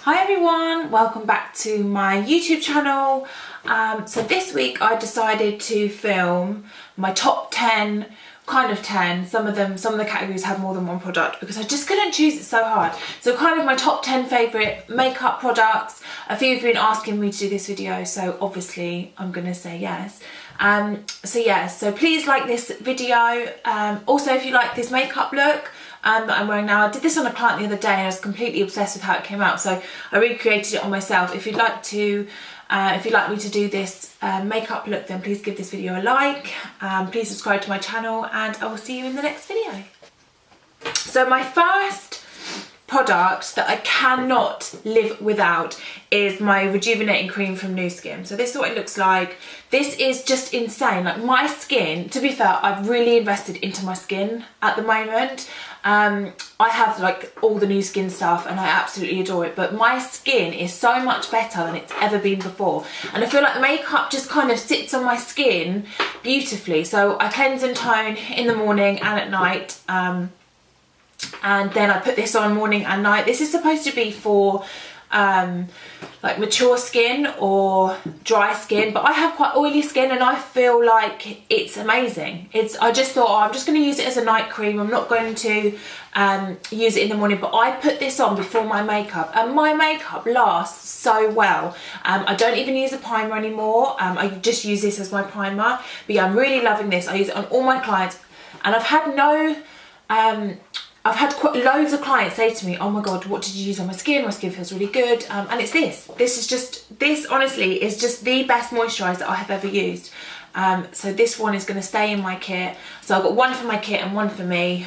Hi everyone, welcome back to my YouTube channel. So this week I decided to film my top 10, kind of 10, some of the categories have more than one product because I just couldn't choose, it so hard. So kind of my top 10 favourite makeup products. A few have been asking me to do this video, so obviously I'm going to say yes. So please like this video. Also, if you like this makeup look that I'm wearing now, I did this on a client the other day and I was completely obsessed with how it came out, so I recreated it on myself. If you'd like me to do this makeup look, then please give this video a like. Please subscribe to my channel and I will see you in the next video. So my first product that I cannot live without is my Rejuvenating Cream from Nu Skin. So this is what it looks like. This is just insane. Like, my skin, to be fair, I've really invested into my skin at the moment. I have like all the Nu Skin stuff and I absolutely adore it, but my skin is so much better than it's ever been before, and I feel like makeup just kind of sits on my skin beautifully. So I cleanse and tone in the morning and at night, and then I put this on morning and night. This is supposed to be for like mature skin or dry skin, but I have quite oily skin and I feel like it's amazing. I just thought, oh, I'm just going to use it as a night cream. I'm not going to use it in the morning, but I put this on before my makeup and my makeup lasts so well. I don't even use a primer anymore. I just use this as my primer, but yeah, I'm really loving this. I use it on all my clients and I've had quite loads of clients say to me, oh my god, what did you use on my skin? My skin feels really good. And it's this. This honestly is just the best moisturiser I have ever used. So this one is going to stay in my kit. So I've got one for my kit and one for me,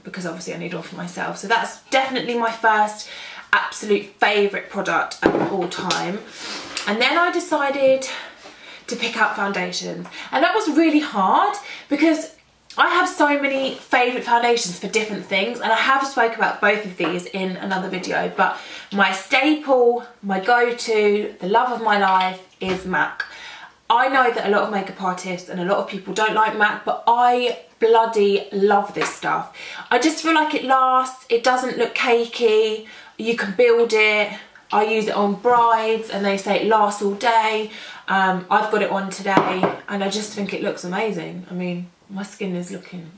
because obviously I need one for myself. So that's definitely my first absolute favourite product of all time. And then I decided to pick out foundations. And that was really hard because I have so many favourite foundations for different things, and I have spoke about both of these in another video, but my staple, my go-to, the love of my life is MAC. I know that a lot of makeup artists and a lot of people don't like MAC, but I bloody love this stuff. I just feel like it lasts, it doesn't look cakey, you can build it. I use it on brides and they say it lasts all day. I've got it on today and I just think it looks amazing. I mean, my skin is looking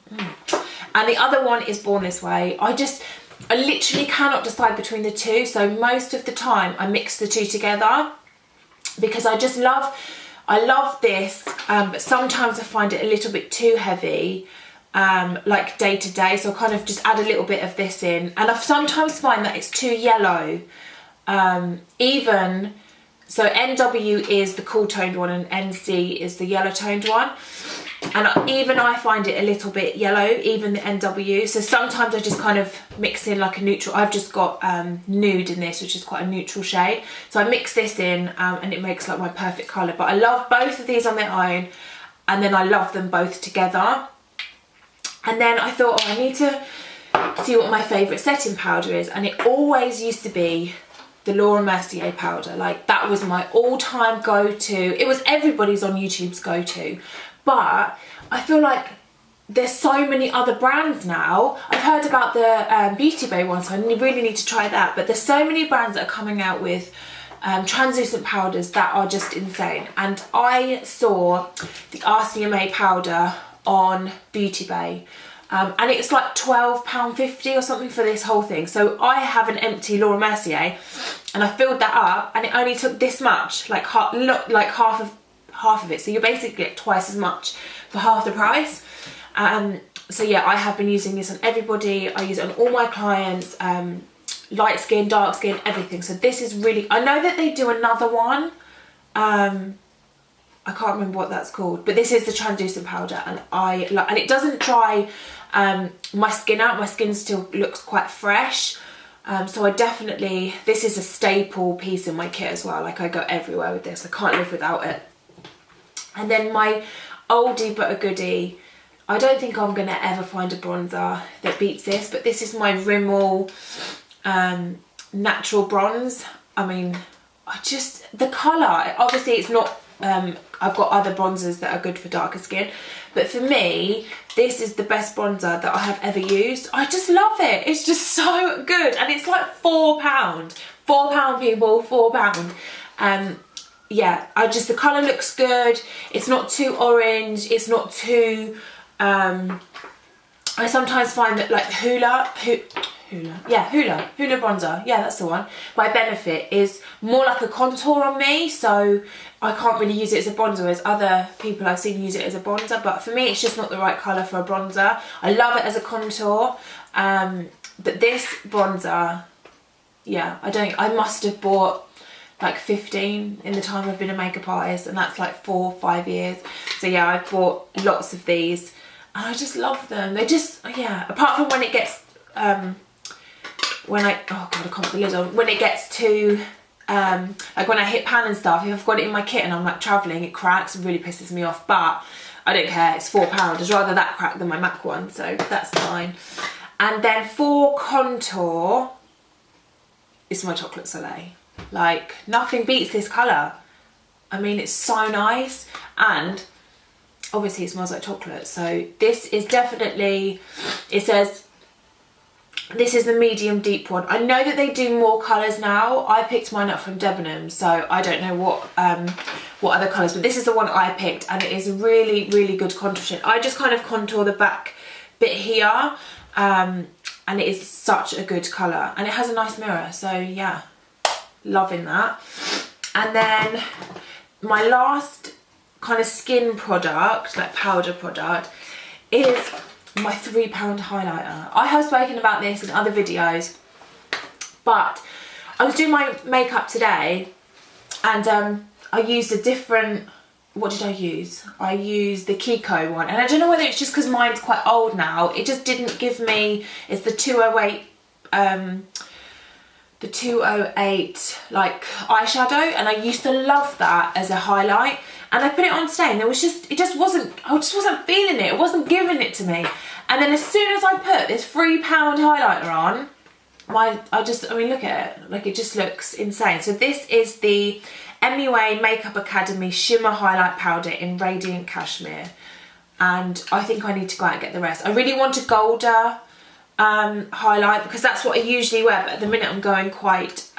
And the other one is Born This Way. I literally cannot decide between the two, so most of the time I mix the two together because I love this, but sometimes I find it a little bit too heavy, like day to day, so I kind of just add a little bit of this in, and I sometimes find that it's too yellow. So NW is the cool toned one and NC is the yellow toned one. And even I find it a little bit yellow, even the NW. So sometimes I just kind of mix in like a neutral. I've just got nude in this, which is quite a neutral shade. So I mix this in and it makes like my perfect colour. But I love both of these on their own, and then I love them both together. And then I thought, oh, I need to see what my favourite setting powder is. And it always used to be the Laura Mercier powder. Like, that was my all-time go-to. It was everybody's on YouTube's go-to. But I feel like there's so many other brands now. I've heard about the Beauty Bay one, so I really need to try that. But there's so many brands that are coming out with translucent powders that are just insane. And I saw the RCMA powder on Beauty Bay. And it's like £12.50 or something for this whole thing. So I have an empty Laura Mercier and I filled that up and it only took this much, like half of it. So you basically get twice as much for half the price. So yeah, I have been using this on everybody. I use it on all my clients, light skin, dark skin, everything. So this is really, I know that they do another one. I can't remember what that's called, but this is the translucent powder and and it doesn't dry my skin out. My skin still looks quite fresh. So this is a staple piece in my kit as well. Like, I go everywhere with this. I can't live without it. And then my oldie but a goodie, I don't think I'm going to ever find a bronzer that beats this, but this is my Rimmel Natural Bronze. I mean, the colour, obviously it's not I've got other bronzers that are good for darker skin, but for me, this is the best bronzer that I have ever used. I just love it. It's just so good, and it's like £4. £4, people, £4. Yeah, the colour looks good. It's not too orange. It's not too. I sometimes find that like Hoola bronzer, yeah, that's the one. My Benefit is more like a contour on me, so I can't really use it as a bronzer as other people I've seen use it as a bronzer, but for me it's just not the right colour for a bronzer. I love it as a contour, but this bronzer, yeah, I must have bought like 15 in the time I've been a makeup artist, and that's like 4 or 5 years. So yeah, I've bought lots of these and I just love them. They just, yeah, apart from when it gets when I can't put the lid on. When it gets to like when I hit pan and stuff, if I've got it in my kit and I'm like travelling, it cracks and really pisses me off, but I don't care, it's £4. I'd rather that crack than my MAC one, so that's fine. And then for contour, it's my Chocolate Soleil. Like, nothing beats this colour. I mean, it's so nice, and obviously it smells like chocolate, so this is definitely, it says this is the medium deep one. I know that they do more colours now. I picked mine up from Debenhams, so I don't know what other colours, but this is the one I picked, and it is a really, really good contour shade. I just kind of contour the back bit here, and it is such a good colour, and it has a nice mirror, so yeah, loving that. And then my last kind of skin product, like powder product, is my £3 highlighter. I have spoken about this in other videos, but I was doing my makeup today, and I used a different, what did I use? I used the Kiko one, and I don't know whether it's just because mine's quite old now, it just didn't give me, it's the 208 like eyeshadow, and I used to love that as a highlight, and I put it on today and I just wasn't feeling it, it wasn't giving it to me. And then as soon as I put this £3 highlighter on, I mean, look at it, like it just looks insane. So this is the MUA Makeup Academy Shimmer Highlight Powder in Radiant Cashmere, and I think I need to go out and get the rest. I really want a golder highlight because that's what I usually wear, but at the minute I'm going quite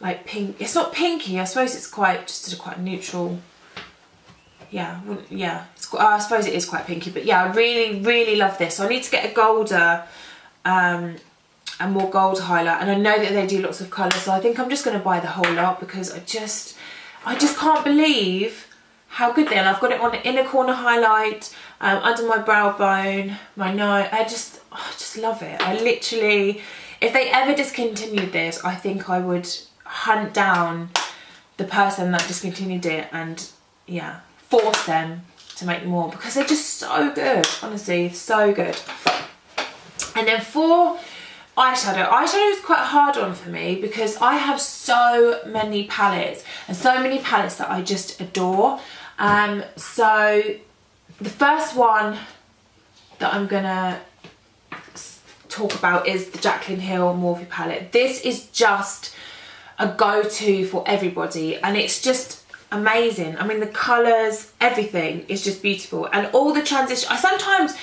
like pink. It's not pinky, I suppose it's quite just a quite neutral. Yeah, I suppose it is quite pinky, but yeah, I really, really love this. So I need to get a golder and more gold highlight, and I know that they do lots of colours, so I think I'm just going to buy the whole lot because I just can't believe how good they are. And I've got it on the inner corner highlight, under my brow bone, my nose. I just love it. I literally, if they ever discontinued this, I think I would hunt down the person that discontinued it and, yeah, force them to make more because they're just so good, honestly, so good. And then for eyeshadow is quite a hard one for me because I have so many palettes and so many palettes that I just adore. So the first one that I'm gonna talk about is the Jaclyn Hill Morphe palette. This is just a go-to for everybody, and it's just amazing. I mean, the colours, everything is just beautiful, and all the transition. I sometimes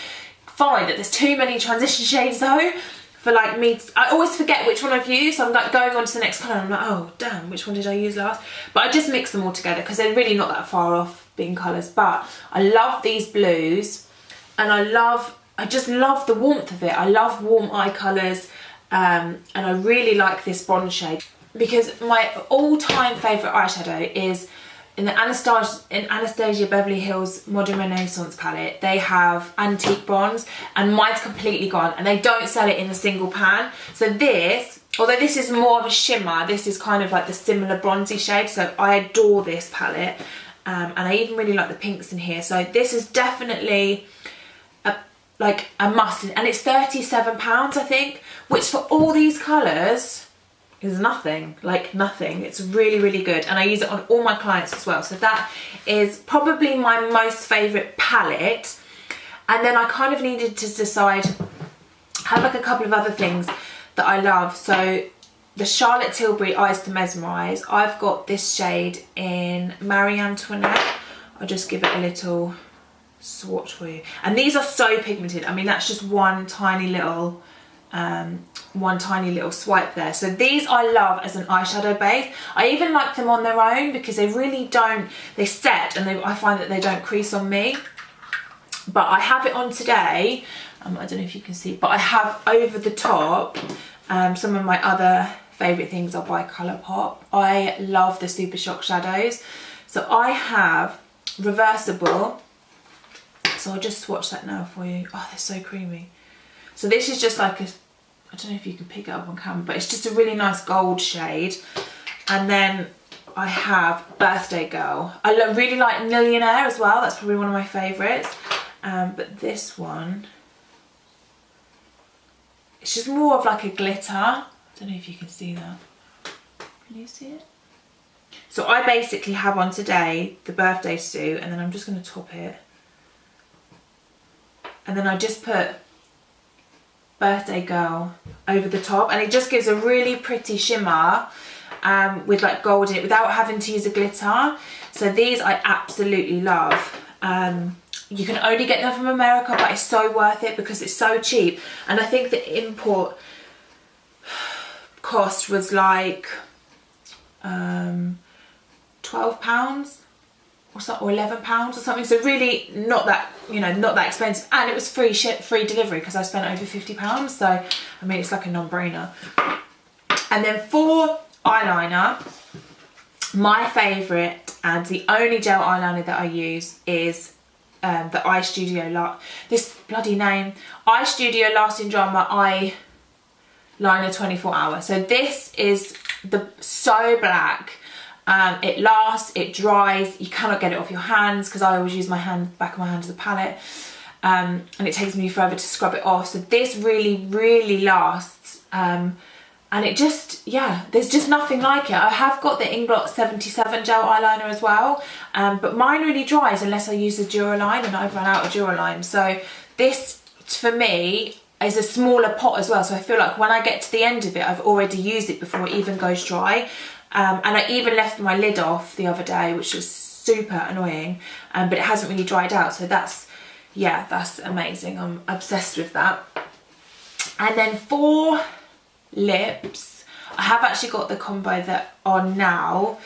find that there's too many transition shades though for like me. I always forget which one I've used, so I'm like going on to the next colour and I'm like, oh damn, which one did I use last? But I just mix them all together because they're really not that far off being colours. But I love these blues, and I just love the warmth of it. I love warm eye colours, and I really like this bronze shade because my all-time favourite eyeshadow is in the Anastasia Beverly Hills Modern Renaissance palette. They have antique bronze, and mine's completely gone, and they don't sell it in a single pan. So this, although this is more of a shimmer, this is kind of like the similar bronzy shade, so I adore this palette, and I even really like the pinks in here. So this is definitely like a must, and it's £37 I think, which for all these colours is nothing, like nothing. It's really, really good, and I use it on all my clients as well. So that is probably my most favourite palette. And then I kind of needed to decide, I have like a couple of other things that I love. So the Charlotte Tilbury Eyes to Mesmerise. I've got this shade in Marie Antoinette. I'll just give it a little swatch for you. And these are so pigmented. I mean, that's just one tiny little swipe there. So these I love as an eyeshadow base. I even like them on their own because they really don't, they set and I find that they don't crease on me. But I have it on today, I don't know if you can see, but I have over the top some of my other favourite things are by Colourpop. I love the Super Shock shadows. So I have Reversible. So I'll just swatch that now for you. Oh, they're so creamy. So this is just like a, I don't know if you can pick it up on camera, but it's just a really nice gold shade. And then I have Birthday Girl. I really like Millionaire as well. That's probably one of my favourites. But this one, it's just more of like a glitter. I don't know if you can see that. Can you see it? So I basically have on today the birthday suit, and then I'm just going to top it. And then I just put Birthday Girl over the top, and it just gives a really pretty shimmer with like gold in it without having to use a glitter. So these I absolutely love. You can only get them from America, but it's so worth it because it's so cheap. And I think the import cost was like £12 or so, or £11 or something. So really not that, you know, not that expensive. And it was free delivery because I spent over £50. So I mean, it's like a non-brainer. And then for eyeliner, my favourite and the only gel eyeliner that I use is the this bloody name, Eyeshadows Lasting Drama Eyeliner 24 Hour. So this is so black. It lasts, it dries, you cannot get it off your hands because I always use back of my hand as a palette, and it takes me forever to scrub it off. So this really lasts, and it just, yeah, there's just nothing like it. I have got the Inglot 77 gel eyeliner as well, but mine really dries unless I use the Duraline, and I've run out of Duraline. So this, for me, is a smaller pot as well. So I feel like when I get to the end of it, I've already used it before it even goes dry. And I even left my lid off the other day, which was super annoying, but it hasn't really dried out. So that's, yeah, that's amazing. I'm obsessed with that. And then for lips, I have actually got the combo that on now.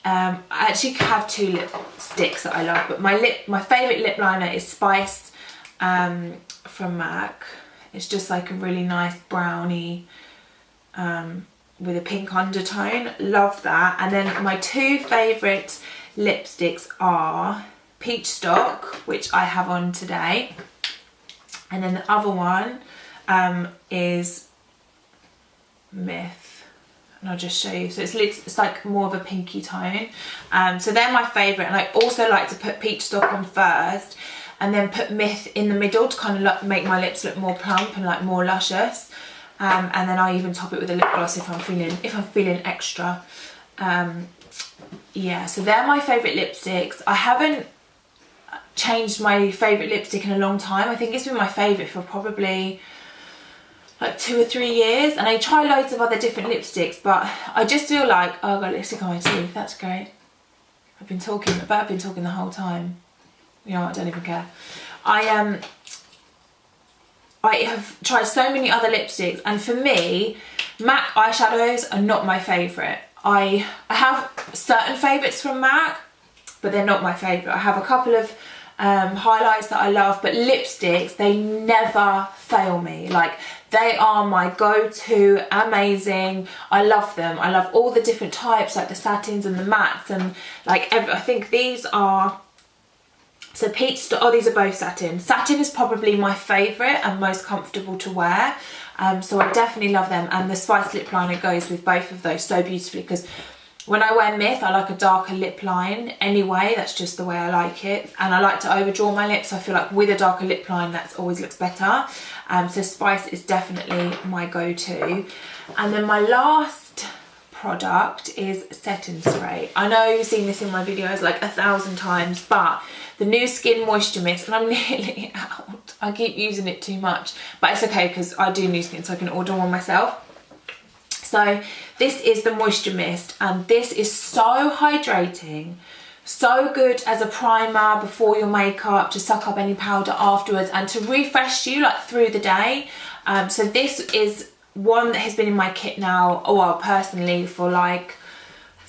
I actually have two lipsticks that I love, but my favourite lip liner is Spiced from MAC. It's just like a really nice brownie with a pink undertone. Love that. And then my two favourite lipsticks are Peachstock, which I have on today, and then the other one is Myth, and I'll just show you. So it's like more of a pinky tone. So they're my favourite, and I also like to put Peachstock on first and then put Myth in the middle to kind of make my lips look more plump and like more luscious. And then I even top it with a lip gloss if I'm feeling extra. Yeah, so they're my favourite lipsticks. I haven't changed my favourite lipstick in a long time. I think it's been my favourite for probably like 2 or 3 years, and I try loads of other different lipsticks, but I just feel like, oh, I've got lipstick on my teeth, that's great. I've been talking the whole time. You know, I don't even care. I have tried so many other lipsticks, and for me, MAC eyeshadows are not my favourite. I have certain favourites from MAC, but they're not my favourite. I have a couple of highlights that I love, but lipsticks, they never fail me. Like, they are my go-to, amazing. I love them. I love all the different types, like the satins and the mattes, and like I think these are, so Peachstock, oh, these are both satin. Satin is probably my favourite and most comfortable to wear. So I definitely love them, and the Spiced Lipliner goes with both of those so beautifully, because when I wear Myth, I like a darker lip line anyway. That's just the way I like it, and I like to overdraw my lips. I feel like with a darker lip line, that always looks better. So Spice is definitely my go-to. And then my last product is Setting Spray. I know you've seen this in my videos like 1,000 times, but the new Skin Moisture Mist, and I'm nearly out. I keep using it too much, but it's okay because I do new skin, so I can order one myself. So this is the Moisture Mist, and this is so hydrating, so good as a primer before your makeup to suck up any powder afterwards and to refresh you like through the day. So this is one that has been in my kit now, well, personally for like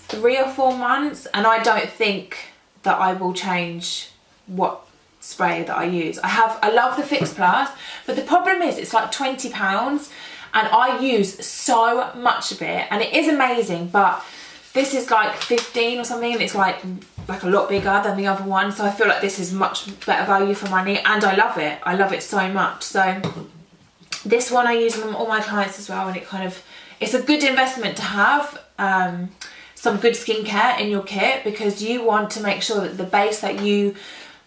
3 or 4 months, and I don't think that I will change what spray that I use. I love the Fix Plus, but the problem is it's like £20 and I use so much of it, and it is amazing, but this is like 15 or something, and it's like a lot bigger than the other one, so I feel like this is much better value for money, and I love it so much. So this one I use on all my clients as well, and it's a good investment to have some good skincare in your kit, because you want to make sure that the base that you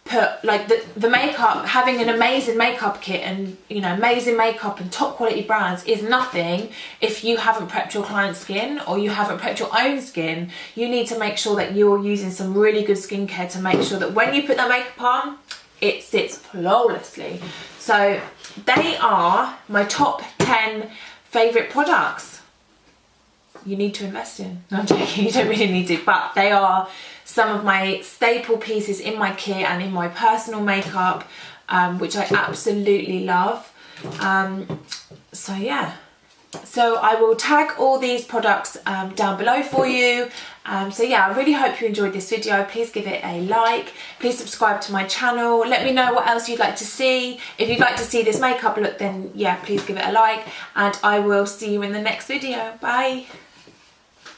put, like the makeup, having an amazing makeup kit and, you know, amazing makeup and top quality brands is nothing if you haven't prepped your client's skin or you haven't prepped your own skin. You need to make sure that you're using some really good skincare to make sure that when you put that makeup on, it sits flawlessly. So they are my top 10 favourite products you need to invest in. No, I'm joking, you don't really need to, but they are some of my staple pieces in my kit and in my personal makeup, which I absolutely love. So yeah, so I will tag all these products down below for you. So yeah, I really hope you enjoyed this video. Please give it a like, please subscribe to my channel, let me know what else you'd like to see. If you'd like to see this makeup look, then yeah, please give it a like, and I will see you in the next video. Bye.